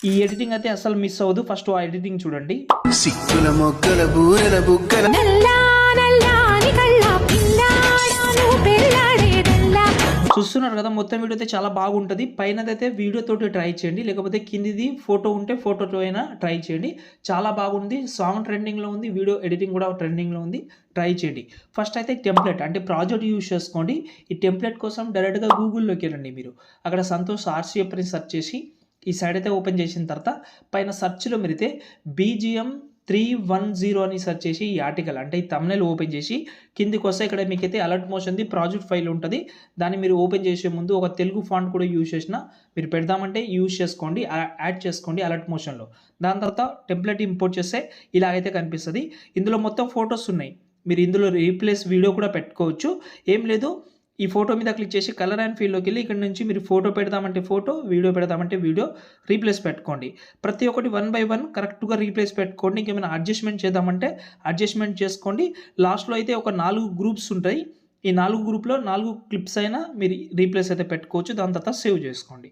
ఈ ఎడిటింగ్ అయితే అసలు మిస్ అవ్వదు. ఫస్ట్ ఆ ఎడిటింగ్ చూడండి. సిక్కుల మొక్కల బూరెల బుగ్గల చూస్తున్నారు కదా, మొత్తం వీడియో అయితే చాలా బాగుంటుంది. పైనదైతే వీడియోతోటి ట్రై చేయండి, లేకపోతే కిందిది ఫోటో ఉంటే ఫోటోతో అయినా ట్రై చేయండి. చాలా బాగుంది. సాంగ్ ట్రెండింగ్లో ఉంది, వీడియో ఎడిటింగ్ కూడా ట్రెండింగ్లో ఉంది. ట్రై చేయండి. ఫస్ట్ అయితే టెంప్లెట్ అంటే ప్రాజెక్ట్ యూజ్ చేసుకోండి. ఈ టెంప్లెట్ కోసం డైరెక్ట్గా గూగుల్లోకి వెళ్ళండి. మీరు అక్కడ సంతోష్ ఆర్సీఎఫ్ అని సెర్చ్ చేసి ఈ సైడ్ అయితే ఓపెన్ చేసిన తర్వాత పైన సెర్చ్లో మీరైతే BGM 310 అని సెర్చ్ చేసి ఈ ఆర్టికల్ అంటే ఈ థంబ్నెయిల్ ఓపెన్ చేసి కిందికి వస్తే ఇక్కడ మీకైతే అలర్ట్ మోషన్ది ప్రాజెక్ట్ ఫైల్ ఉంటుంది. దాన్ని మీరు ఓపెన్ చేసే ముందు ఒక తెలుగు ఫాంట్ కూడా యూజ్ చేసిన మీరు పెడదామంటే యూజ్ చేసుకోండి, యాడ్ చేసుకోండి అలర్ట్ మోషన్లో. దాని తర్వాత టెంప్లెట్ ఇంపోర్ట్ చేస్తే ఇలాగైతే కనిపిస్తుంది. ఇందులో మొత్తం ఫొటోస్ ఉన్నాయి. మీరు ఇందులో రీప్లేస్ వీడియో కూడా పెట్టుకోవచ్చు. ఏం లేదు, ఈ ఫోటో మీద క్లిక్ చేసి కలర్ అండ్ ఫీల్డ్లోకి వెళ్ళి ఇక్కడ నుంచి మీరు ఫోటో పెడదామంటే ఫోటో, వీడియో పెడదామంటే వీడియో రీప్లేస్ పెట్టుకోండి. ప్రతి ఒక్కటి 1 బై 1 కరెక్ట్గా రీప్లేస్ పెట్టుకోండి. ఇంకేమైనా అడ్జస్ట్మెంట్ చేద్దామంటే అడ్జస్ట్మెంట్ చేసుకోండి. లాస్ట్లో అయితే ఒక 4 గ్రూప్స్ ఉంటాయి. ఈ 4 గ్రూప్లో 4 క్లిప్స్ అయినా మీరు రీప్లేస్ అయితే పెట్టుకోవచ్చు. దాని తర్వాత సేవ్ చేసుకోండి.